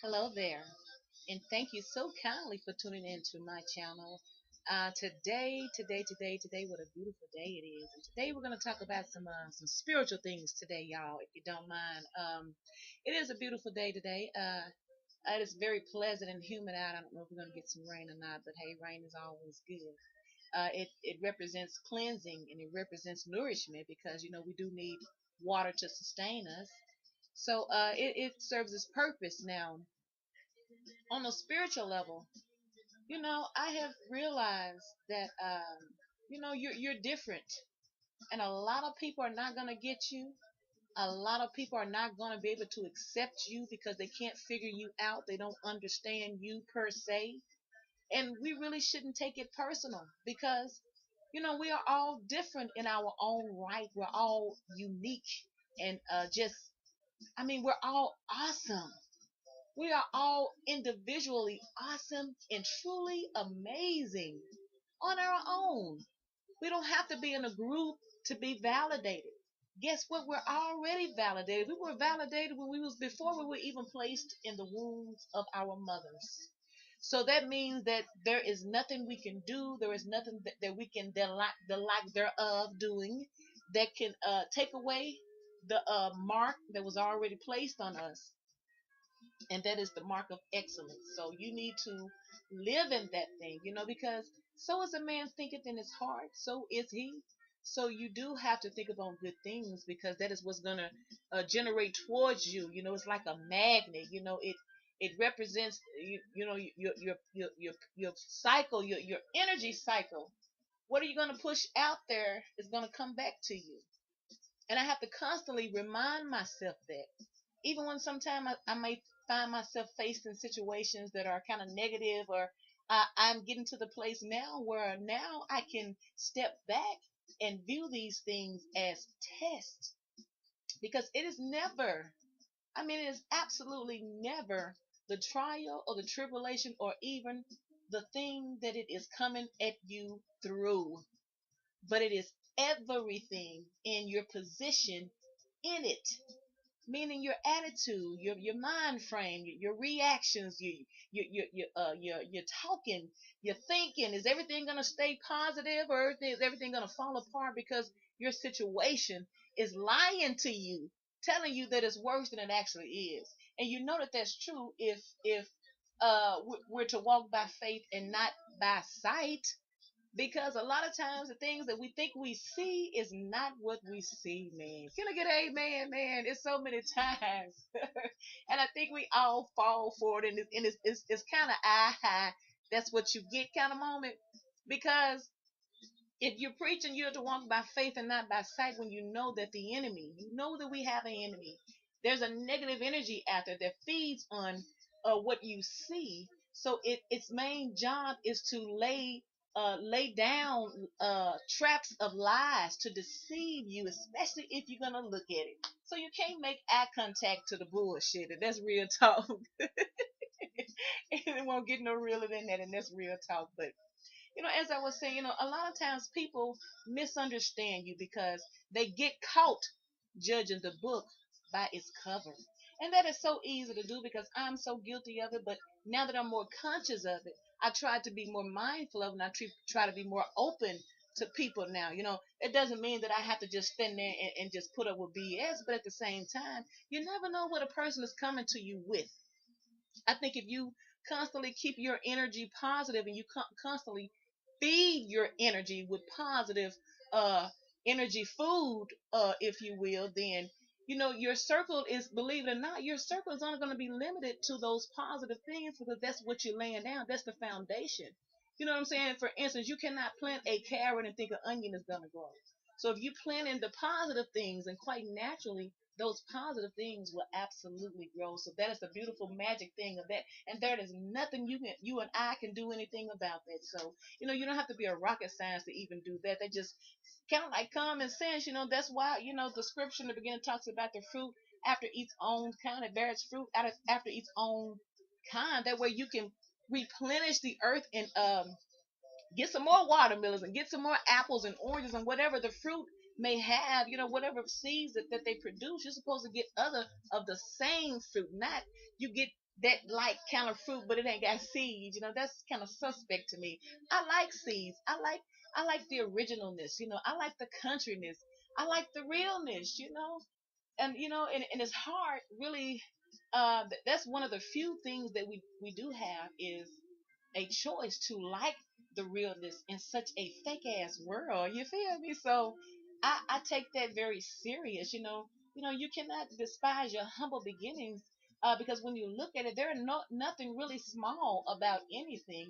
Hello there, and thank you so kindly for tuning in to my channel. Today, what a beautiful day it is. And today we're going to talk about some spiritual things today, y'all, if you don't mind. It is a beautiful day today. It is very pleasant and humid out. I don't know if we're going to get some rain or not, but hey, rain is always good. It represents cleansing and it represents nourishment because, we do need water to sustain us. So it serves its purpose now on a spiritual level. I have realized that you're different, and a lot of people are not gonna get you. A lot of people are not gonna be able to accept you because they can't figure you out. They don't understand you per se, and we really shouldn't take it personal because we are all different in our own right. We're all unique, and just I mean, we're all awesome. We are all individually awesome and truly amazing on our own. We don't have to be in a group to be validated. Guess what? We're already validated. We were validated when we was before we were even placed in the wombs of our mothers. So that means that there is nothing we can do. There is nothing that we can the lack thereof doing that can take away the mark that was already placed on us, and that is the mark of excellence. So you need to live in that thing, because so is a man thinketh in his heart, so is he. So you do have to think about good things because that is what's gonna generate towards you. It's like a magnet. It represents your cycle, your energy cycle. What are you gonna push out there is gonna come back to you, and I have to constantly remind myself that even when sometimes I may find myself faced in situations that are kind of negative, or I'm getting to the place now where now I can step back and view these things as tests, because it is never, I mean, it is absolutely never the trial or the tribulation or even the thing that it is coming at you through, but it is everything in your position in it, meaning your attitude, your mind frame, your reactions, your talking, your thinking. Is everything gonna stay positive, or is everything gonna fall apart because your situation is lying to you, telling you that it's worse than it actually is? And you know that that's true if we're to walk by faith and not by sight, because a lot of times the things that we think we see is not what we see, man. Can I get an amen, man? It's so many times. And I think we all fall for it, and it's kind of high. That's what you get kind of moment. Because if you're preaching, you're to walk by faith and not by sight, when you know that the enemy, you know that we have an enemy. There's a negative energy out there that feeds on what you see. So its main job is to lay down traps of lies to deceive you, especially if you're gonna look at it. So you can't make eye contact to the bullshit, and that's real talk. It won't get no realer than that, and that's real talk. But as I was saying, a lot of times people misunderstand you because they get caught judging the book by its cover. And that is so easy to do because I'm so guilty of it. But now that I'm more conscious of it, I try to be more mindful of it, and I try to be more open to people now. It doesn't mean that I have to just stand there and just put up with BS, but at the same time, you never know what a person is coming to you with. I think if you constantly keep your energy positive and you constantly feed your energy with positive uh energy food, if you will, then your circle is, believe it or not, your circle is only going to be limited to those positive things because that's what you're laying down. That's the foundation. You know what I'm saying? For instance, you cannot plant a carrot and think an onion is going to grow. So if you plant in the positive things, and quite naturally those positive things will absolutely grow. So that is the beautiful magic thing of that, and there is nothing you and I can do anything about that. So you don't have to be a rocket science to even do that. They just kind of like common sense. That's why the scripture in the beginning talks about the fruit after its own kind. It bears fruit after its own kind. That way you can replenish the earth and get some more watermelons and get some more apples and oranges and whatever the fruit may have, whatever seeds that they produce. You're supposed to get other of the same fruit, not you get that like kind of fruit, but it ain't got seeds. That's kind of suspect to me. I like seeds. I like the originalness. I like the countryness. I like the realness. And it's hard, really. That's one of the few things that we do have is a choice to like the realness in such a fake ass world. You feel me? So I take that very serious. You cannot despise your humble beginnings. Because when you look at it, there are nothing really small about anything.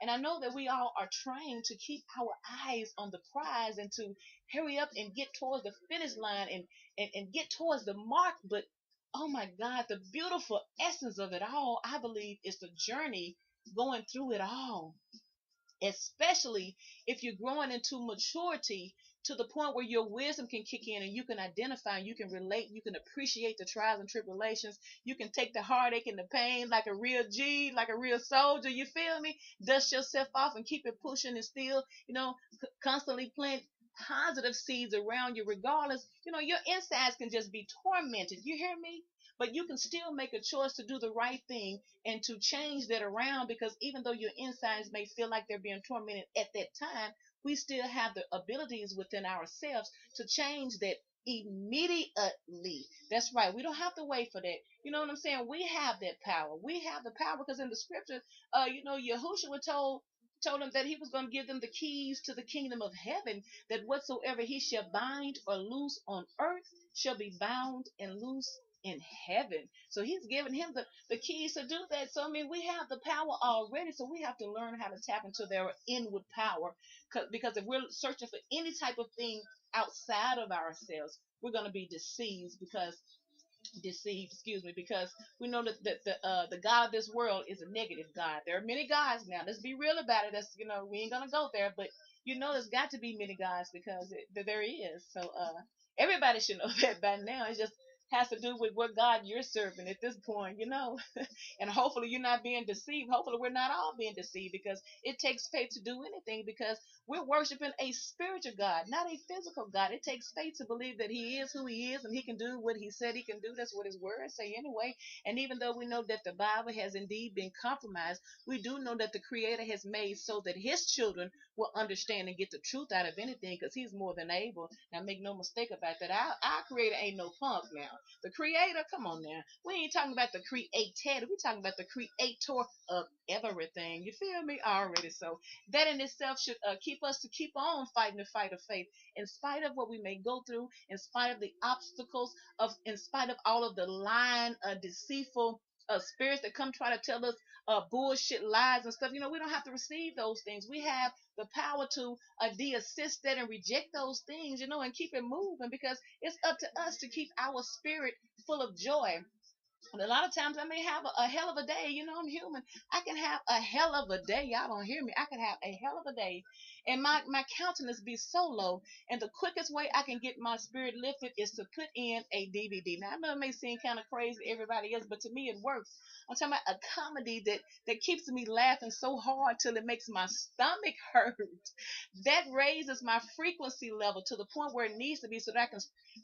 And I know that we all are trained to keep our eyes on the prize and to hurry up and get towards the finish line and get towards the mark. But oh my God, the beautiful essence of it all, I believe, is the journey going through it all, especially if you're growing into maturity to the point where your wisdom can kick in and you can identify, you can relate, you can appreciate the trials and tribulations, you can take the heartache and the pain like a real G, like a real soldier. You feel me? Dust yourself off and keep it pushing, and still, constantly plant positive seeds around you. Regardless, your insides can just be tormented. You hear me? But you can still make a choice to do the right thing and to change that around, because even though your insides may feel like they're being tormented at that time, we still have the abilities within ourselves to change that immediately. That's right. We don't have to wait for that. You know what I'm saying? We have that power. We have the power because in the scripture, Yahushua told him that he was going to give them the keys to the kingdom of heaven, that whatsoever he shall bind or loose on earth shall be bound and loose in heaven. So he's giving him the keys to do that. So I mean, we have the power already. So we have to learn how to tap into their inward power. Because if we're searching for any type of thing outside of ourselves, we're going to be deceived, excuse me, because we know that the God of this world is a negative God. There are many gods now. Let's be real about it. That's, we ain't gonna go there, but there's got to be many gods, because there is. So everybody should know that by now. It just has to do with what God you're serving at this point. And hopefully you're not being deceived. Hopefully we're not all being deceived, because it takes faith to do anything, because we're worshiping a spiritual God, not a physical God. It takes faith to believe that he is who he is and he can do what he said he can do. That's what his words say anyway. And even though we know that the Bible has indeed been compromised, we do know that the Creator has made so that his children will understand and get the truth out of anything, because he's more than able. Now make no mistake about that. Our Creator ain't no punk now. The Creator, come on now. We ain't talking about the created. We're talking about the creator of everything. You feel me? Already. So that in itself should keep us to keep on fighting the fight of faith, in spite of what we may go through, in spite of the obstacles, in spite of all of the lying, deceitful spirits that come try to tell us bullshit lies and stuff. We don't have to receive those things. We have the power to de-assist that and reject those things, and keep it moving, because it's up to us to keep our spirit full of joy. And a lot of times I may have a hell of a day. I'm human. I can have a hell of a day. Y'all don't hear me. I can have a hell of a day. And my countenance be so low. And the quickest way I can get my spirit lifted is to put in a DVD. Now, I know it may seem kind of crazy to everybody else, but to me it works. I'm talking about a comedy that keeps me laughing so hard till it makes my stomach hurt. That raises my frequency level to the point where it needs to be, so that I can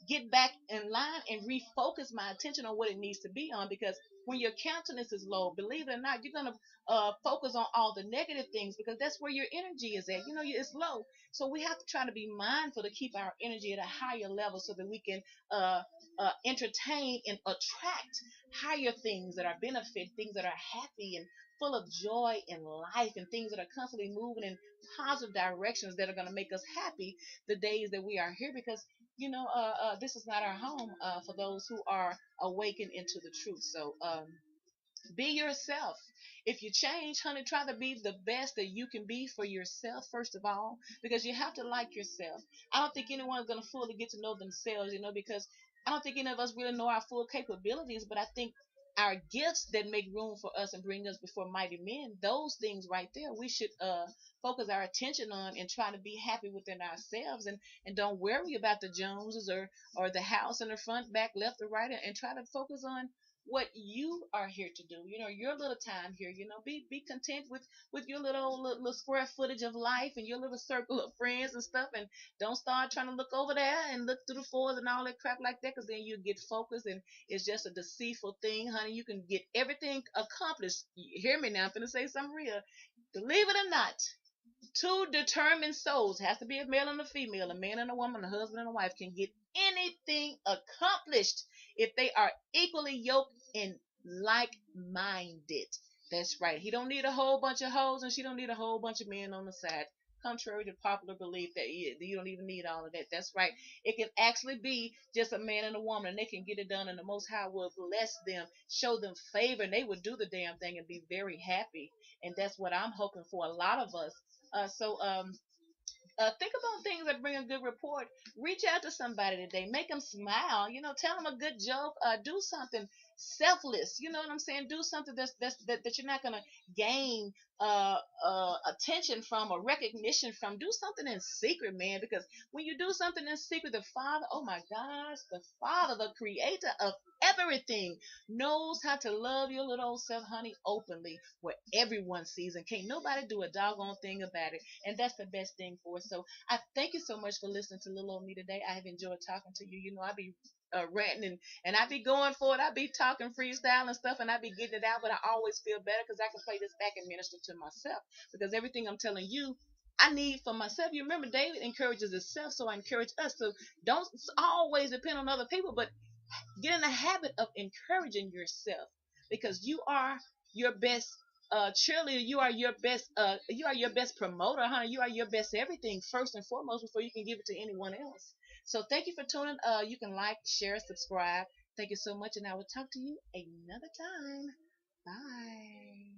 get back in line and refocus my attention on what it needs to be on. Because when your countenance is low, believe it or not, you're going to focus on all the negative things, because that's where your energy is at. It's low. So we have to try to be mindful to keep our energy at a higher level, so that we can entertain and attract higher things that are benefit, things that are happy and full of joy in life, and things that are constantly moving in positive directions that are going to make us happy the days that we are here. Because this is not our home for those who are awakened into the truth. So be yourself. If you change, honey, try to be the best that you can be for yourself, first of all, because you have to like yourself. I don't think anyone's going to fully get to know themselves, because I don't think any of us really know our full capabilities, but I think our gifts that make room for us and bring us before mighty men, those things right there, we should focus our attention on, and try to be happy within ourselves, and don't worry about the Joneses or the house in the front, back, left, or right, and try to focus on what you are here to do. Your little time here. Be content with your little square footage of life and your little circle of friends and stuff, and don't start trying to look over there and look through the fours and all that crap like that, because then you get focused and it's just a deceitful thing, honey. You can get everything accomplished. You hear me now? I'm gonna say something real. Believe it or not, two determined souls, has to be a male and a female, a man and a woman, a husband and a wife, can get anything accomplished if they are equally yoked and like-minded. That's right. He don't need a whole bunch of hoes, and she don't need a whole bunch of men on the side. Contrary to popular belief that you don't even need all of that. That's right. It can actually be just a man and a woman, and they can get it done, and the Most High will bless them, show them favor, and they would do the damn thing and be very happy. And that's what I'm hoping for a lot of us. Think about things that bring a good report. Reach out to somebody today. Make them smile. Tell them a good joke. Do something selfless. You know what I'm saying? Do something that you're not gonna gain attention from or recognition from. Do something in secret, man. Because when you do something in secret, the Father, oh my gosh, the Father, the Creator of everything, knows how to love your little old self, honey, openly, where everyone sees, and can't nobody do a doggone thing about it. And that's the best thing for us. So I thank you so much for listening to little old me today. I have enjoyed talking to you. I be ranting and I be going for it. I be talking freestyle and stuff, and I be getting it out. But I always feel better because I can play this back and minister to myself. Because everything I'm telling you, I need for myself. You remember David encourages himself, so I encourage us. So don't always depend on other people, but get in the habit of encouraging yourself, because you are your best cheerleader. You are your best promoter, honey. You are your best everything, first and foremost, before you can give it to anyone else. So thank you for tuning. You can like, share, subscribe. Thank you so much, and I will talk to you another time. Bye.